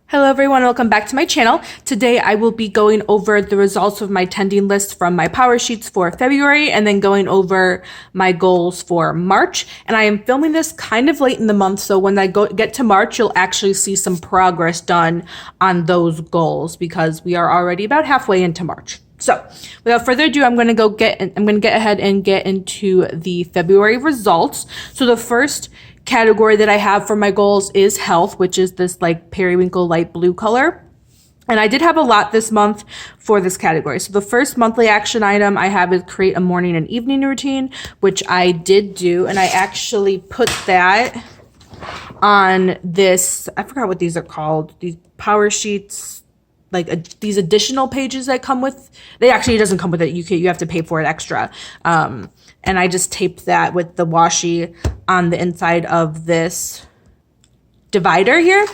Hello everyone, welcome back to my channel. Today I will be going over the results of my attending list from my PowerSheets for February and then going over my goals for March. And I am filming this kind of late in the month, so when I get to March, you'll actually see some progress done on those goals because we are already about halfway into March. So without further ado, I'm going to get ahead and get into the February results. So the first category that I have for my goals is health, which is this like periwinkle light blue color. And I did have a lot this month for this category. So the first monthly action item I have is create a morning and evening routine, which I did do. And I actually put that on this, I forgot what these are called, these PowerSheets, like these additional pages that come with, it doesn't come with it. You have to pay for it extra. And I just taped that with the washi on the inside of this divider here.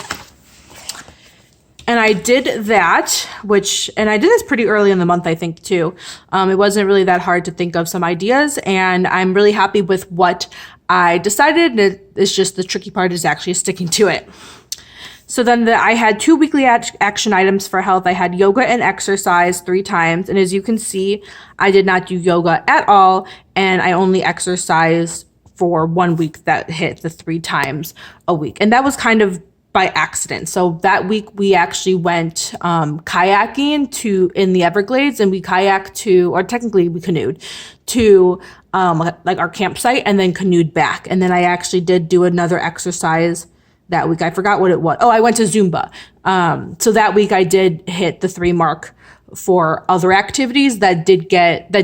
And I did that, and I did this pretty early in the month, I think, too. It wasn't really that hard to think of some ideas, and I'm really happy with what I decided. It's just the tricky part is actually sticking to it. So then I had two weekly action items for health. I had yoga and exercise 3 times. And as you can see, I did not do yoga at all. And I only exercised for 1 week that hit the 3 times a week. And that was kind of by accident. So that week we actually went kayaking in the Everglades, and we kayaked or technically we canoed to like our campsite and then canoed back. And then I actually did do another exercise that week. I forgot what it was. Oh, I went to Zumba. So that week I did hit the 3 mark for other activities that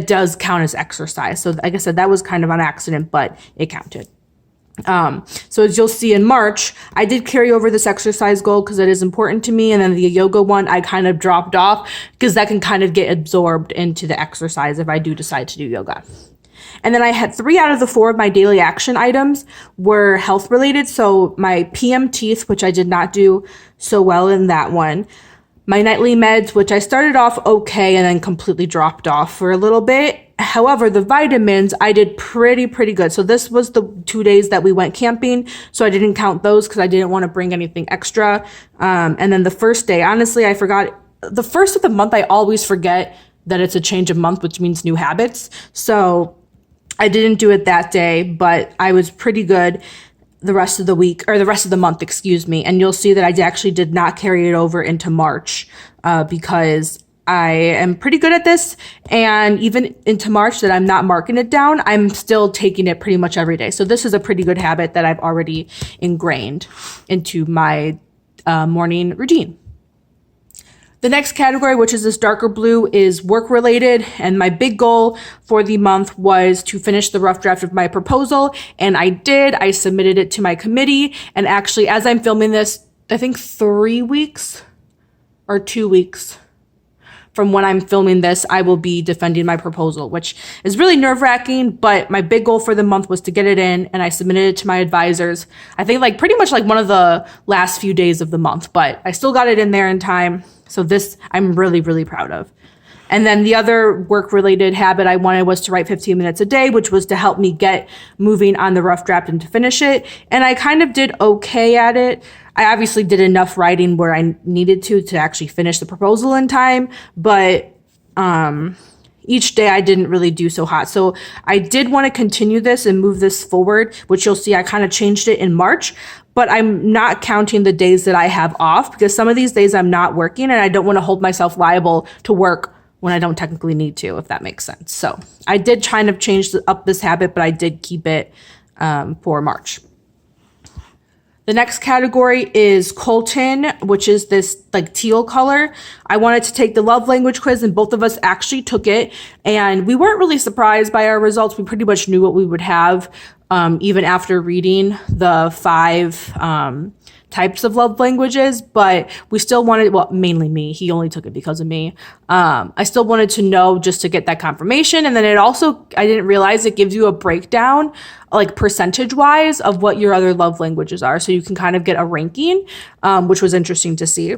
does count as exercise. So like I said, that was kind of an accident, but it counted. So as you'll see in March, I did carry over this exercise goal because it is important to me. And then the yoga one, I kind of dropped off because that can kind of get absorbed into the exercise if I do decide to do yoga. And then I had 3 out of the 4 of my daily action items were health related. So my PM teeth, which I did not do so well in that one. My nightly meds, which I started off okay and then completely dropped off for a little bit. However, the vitamins, I did pretty good. So this was the 2 days that we went camping. So I didn't count those because I didn't want to bring anything extra. And then the first day, honestly, I forgot. The first of the month, I always forget that it's a change of month, which means new habits. So I didn't do it that day, but I was pretty good the rest of the week, or the rest of the month, excuse me. And you'll see that I actually did not carry it over into March because I am pretty good at this. And even into March that I'm not marking it down, I'm still taking it pretty much every day. So this is a pretty good habit that I've already ingrained into my morning routine. The next category, which is this darker blue, is work related. And my big goal for the month was to finish the rough draft of my proposal. And I did. I submitted it to my committee. And actually, as I'm filming this, I think 3 weeks or 2 weeks from when I'm filming this, I will be defending my proposal, which is really nerve-wracking, but my big goal for the month was to get it in, and I submitted it to my advisors. I think pretty much one of the last few days of the month, but I still got it in there in time. So this I'm really proud of. And then the other work-related habit I wanted was to write 15 minutes a day, which was to help me get moving on the rough draft and to finish it. And I kind of did okay at it. I obviously did enough writing where I needed to actually finish the proposal in time, but each day I didn't really do so hot. So I did want to continue this and move this forward, which you'll see I kind of changed it in March, but I'm not counting the days that I have off because some of these days I'm not working and I don't want to hold myself liable to work when I don't technically need to, if that makes sense. So I did kind of change up this habit, but I did keep it for March. The next category is Colton, which is this teal color. I wanted to take the love language quiz, and both of us actually took it. And we weren't really surprised by our results. We pretty much knew what we would have, even after reading the 5 types of love languages, but we still wanted, well, mainly me, he only took it because of me. I still wanted to know just to get that confirmation. And then it also, I didn't realize it gives you a breakdown, percentage wise, of what your other love languages are. So you can kind of get a ranking, which was interesting to see.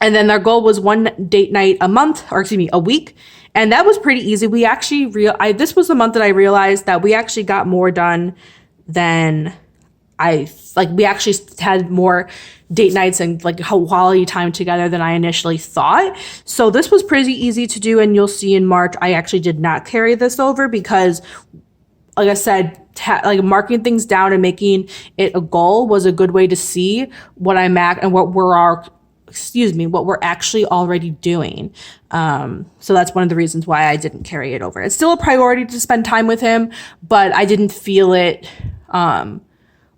And then their goal was 1 date night a week. And that was pretty easy. We actually, this was the month that I realized that we actually got more done than we actually had more date nights and like quality time together than I initially thought. So this was pretty easy to do, and you'll see in March I actually did not carry this over because, like I said, like marking things down and making it a goal was a good way to see what I'm at and what we're actually already doing. So that's one of the reasons why I didn't carry it over. It's still a priority to spend time with him, but I didn't feel it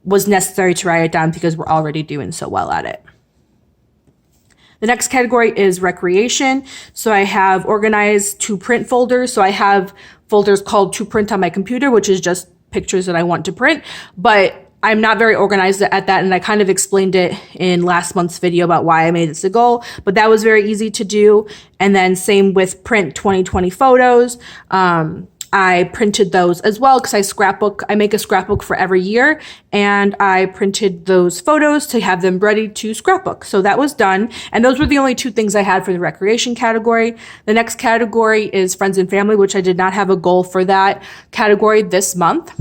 was necessary to write it down because we're already doing so well at it. The next category is recreation. So I have organized to print folders. So I have folders called to print on my computer, which is just pictures that I want to print, but I'm not very organized at that, and I kind of explained it in last month's video about why I made this a goal, but that was very easy to do. And then same with print 2020 photos. I printed those as well because I make a scrapbook for every year, and I printed those photos to have them ready to scrapbook. So that was done, and those were the only two things I had for the recreation category. The next category is friends and family, which I did not have a goal for that category this month.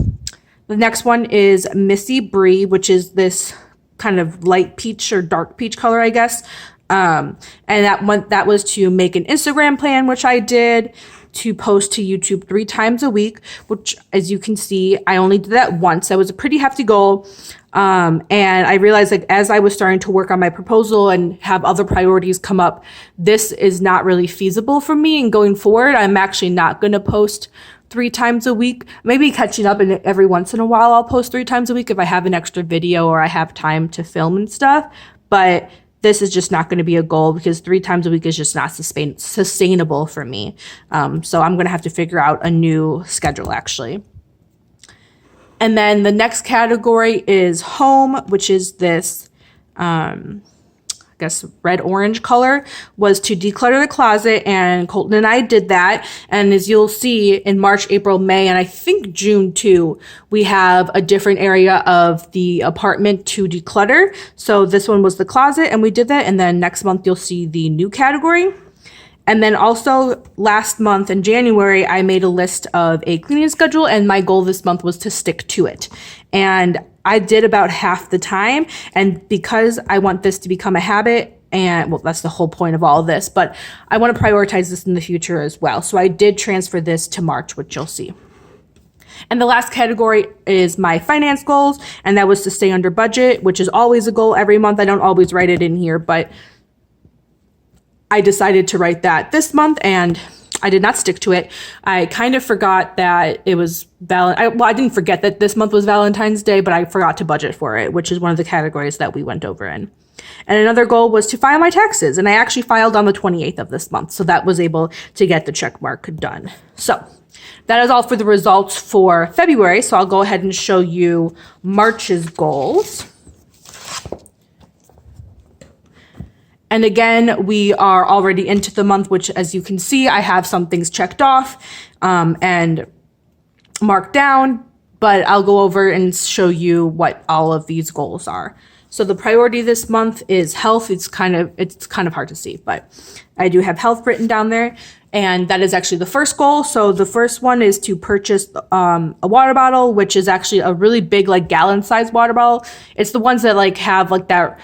The next one is Missy Brie, which is this kind of light peach or dark peach color, I guess. And that was to make an Instagram plan, which I did, to post to YouTube 3 times a week, which, as you can see, I only did that once. That was a pretty hefty goal. And I realized, like, as I was starting to work on my proposal and have other priorities come up, this is not really feasible for me. And going forward, I'm actually not going to post 3 times a week, maybe catching up, and every once in a while I'll post 3 times a week if I have an extra video or I have time to film and stuff. But this is just not going to be a goal because 3 times a week is just not sustainable for me. So I'm going to have to figure out a new schedule actually. And then the next category is home, which is this, I guess red-orange color, was to declutter the closet, and Colton and I did that. And as you'll see in March, April, May, and I think June too, we have a different area of the apartment to declutter. So this one was the closet, and we did that. And then next month you'll see the new category. And then also last month in January, I made a list of a cleaning schedule, and my goal this month was to stick to it. And I did about half the time. And because I want this to become a habit, and well, that's the whole point of all of this, but I want to prioritize this in the future as well. So I did transfer this to March, which you'll see. And the last category is my finance goals, and that was to stay under budget, which is always a goal every month. I don't always write it in here, but I decided to write that this month, and I did not stick to it. I kind of forgot that it was I didn't forget that this month was Valentine's Day, but I forgot to budget for it, which is one of the categories that we went over in. And another goal was to file my taxes, and I actually filed on the 28th of this month, so that was able to get the check mark done. So that is all for the results for February, so I'll go ahead and show you March's goals. And again, we are already into the month, which, as you can see, I have some things checked off and marked down, but I'll go over and show you what all of these goals are. So the priority this month is health. It's kind of hard to see, but I do have health written down there, and that is actually the first goal. So the first one is to purchase a water bottle, which is actually a really big, like, gallon-sized water bottle. It's the ones that like have like that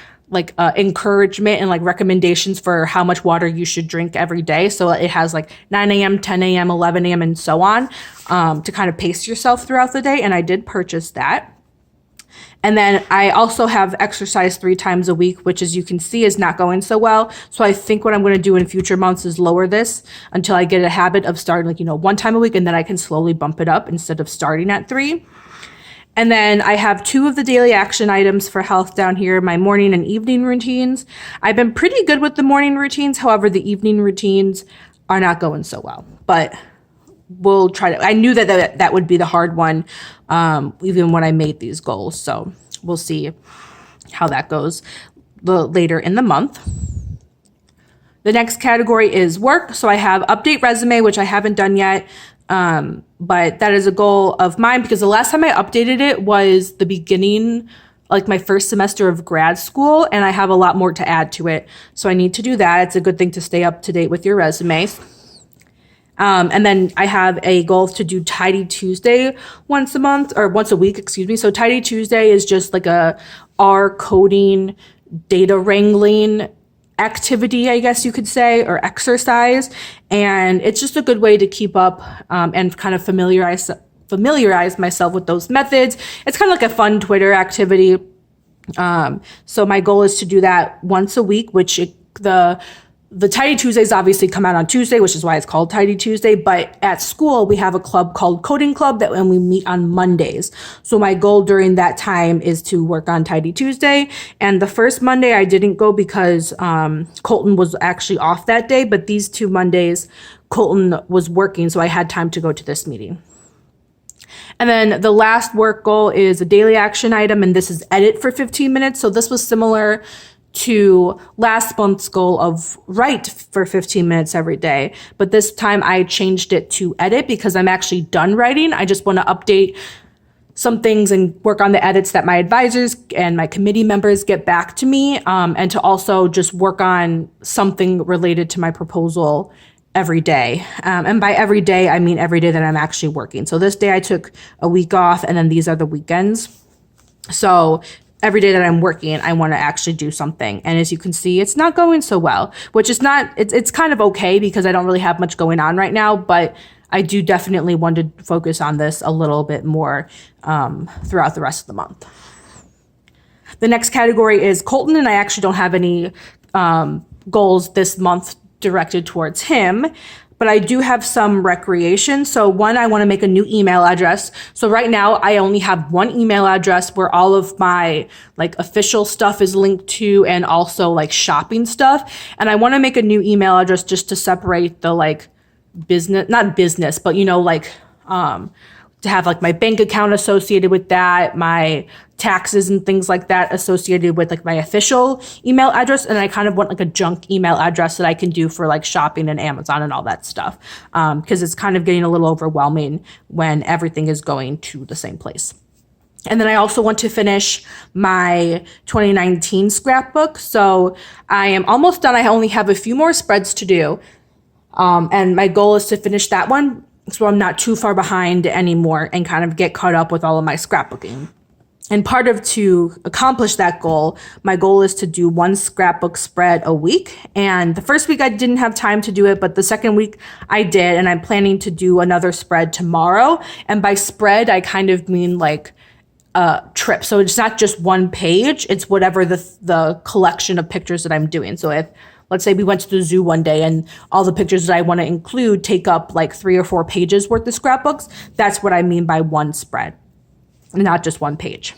encouragement and like recommendations for how much water you should drink every day. So it has like 9 a.m., 10 a.m., 11 a.m., and so on, to kind of pace yourself throughout the day. And I did purchase that. And then I also have exercise 3 times a week, which, as you can see, is not going so well. So I think what I'm going to do in future months is lower this until I get a habit of starting 1 time a week, and then I can slowly bump it up instead of starting at 3. And then I have 2 of the daily action items for health down here, my morning and evening routines. I've been pretty good with the morning routines. However, the evening routines are not going so well, but we'll try to. I knew that would be the hard one, even when I made these goals. So we'll see how that goes later in the month. The next category is work. So I have update resume, which I haven't done yet. But that is a goal of mine because the last time I updated it was the beginning, like my first semester of grad school, and I have a lot more to add to it. So I need to do that. It's a good thing to stay up to date with your resumes. And then I have a goal to do Tidy Tuesday once a week, excuse me. So Tidy Tuesday is just like a R coding data wrangling activity, I guess you could say, or exercise. And it's just a good way to keep up and kind of familiarize myself with those methods. It's kind of like a fun Twitter activity. So my goal is to do that once a week, which the Tidy Tuesdays obviously come out on Tuesday, which is why it's called Tidy Tuesday. But at school, we have a club called Coding Club and we meet on Mondays. So my goal during that time is to work on Tidy Tuesday. And the first Monday I didn't go because Colton was actually off that day. But these 2 Mondays, Colton was working, so I had time to go to this meeting. And then the last work goal is a daily action item, and this is edit for 15 minutes. So this was similar to last month's goal of write for 15 minutes every day. But this time I changed it to edit because I'm actually done writing. I just want to update some things and work on the edits that my advisors and my committee members get back to me, and to also just work on something related to my proposal every day. And by every day, I mean every day that I'm actually working. So this day I took a week off, and then these are the weekends. So every day that I'm working, I want to actually do something. And as you can see, it's not going so well, which is not, it's kind of okay because I don't really have much going on right now, but I do definitely want to focus on this a little bit more throughout the rest of the month. The next category is Colton, and I actually don't have any goals this month directed towards him. But I do have some recreation. So one, I want to make a new email address. So right now I only have one email address where all of my like official stuff is linked to, and also like shopping stuff. And I want to make a new email address just to separate the like business, not business, but like to have like my bank account associated with that, my taxes and things like that associated with like my official email address. And I kind of want like a junk email address that I can do for like shopping and Amazon and all that stuff. Because it's kind of getting a little overwhelming when everything is going to the same place. And then I also want to finish my 2019 scrapbook. So I am almost done. I only have a few more spreads to do. And my goal is to finish that one so I'm not too far behind anymore and kind of get caught up with all of my scrapbooking. And part of to accomplish that goal, my goal is to do one scrapbook spread a week. And the first week I didn't have time to do it, but the second week I did. And I'm planning to do another spread tomorrow. And by spread, I kind of mean like a trip. So it's not just one page, it's whatever the collection of pictures that I'm doing. So if, let's say we went to the zoo one day and all the pictures that I want to include take up like 3 or 4 pages worth of scrapbooks, that's what I mean by one spread, not just one page.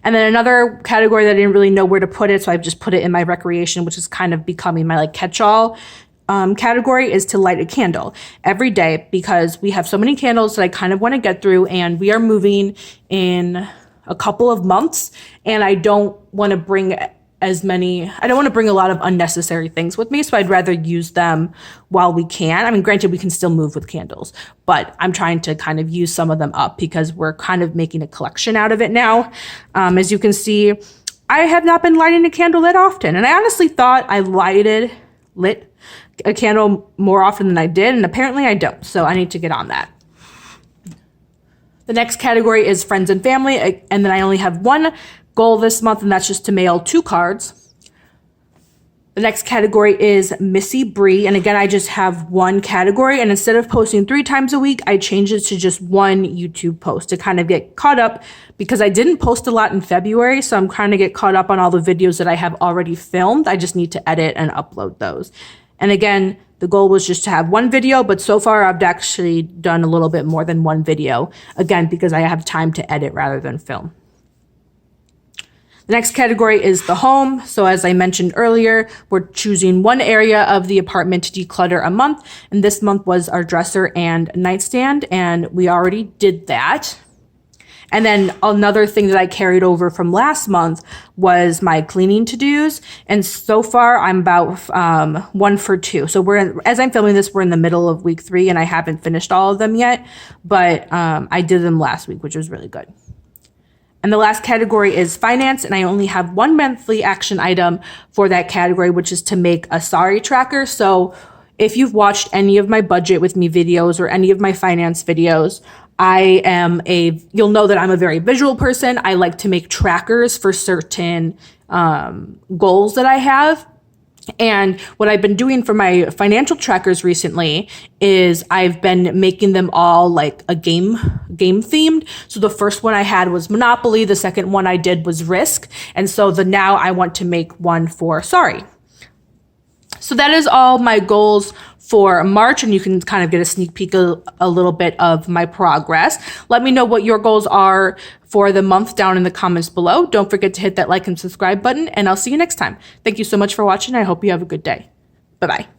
And then another category that I didn't really know where to put it, so I've just put it in my recreation, which is kind of becoming my like catch-all category, is to light a candle every day because we have so many candles that I kind of want to get through, and we are moving in a couple of months, and I don't want to bring a lot of unnecessary things with me, so I'd rather use them while we can. I mean, granted, we can still move with candles, but I'm trying to kind of use some of them up because we're kind of making a collection out of it now. As you can see, I have not been lighting a candle that often, and I honestly thought I lit a candle more often than I did, and apparently I don't, so I need to get on that. The next category is friends and family, and then I only have one goal this month, and that's just to mail 2 cards. The next category is Missy Bree, and again, I just have one category, and instead of posting 3 times a week, I changed it to just one YouTube post to kind of get caught up because I didn't post a lot in February, so I'm trying to get caught up on all the videos that I have already filmed. I just need to edit and upload those. And again, the goal was just to have one video, but so far I've actually done a little bit more than one video, again, because I have time to edit rather than film. The next category is the home. So as I mentioned earlier, we're choosing one area of the apartment to declutter a month. And this month was our dresser and nightstand, and we already did that. And then another thing that I carried over from last month was my cleaning to-dos. And so far I'm about 1 for 2. So as I'm filming this, we're in the middle of week 3 and I haven't finished all of them yet, but I did them last week, which was really good. And the last category is finance, and I only have one monthly action item for that category, which is to make a sorry tracker. So if you've watched any of my budget with me videos or any of my finance videos, you'll know that I'm a very visual person. I like to make trackers for certain goals that I have. And what I've been doing for my financial trackers recently is I've been making them all like a game themed. So the first one I had was Monopoly. The second one I did was Risk. And so now I want to make one for Sorry. So that is all my goals for March, and you can kind of get a sneak peek a little bit of my progress. Let me know what your goals are for the month down in the comments below. Don't forget to hit that like and subscribe button, and I'll see you next time. Thank you so much for watching. I hope you have a good day. Bye-bye.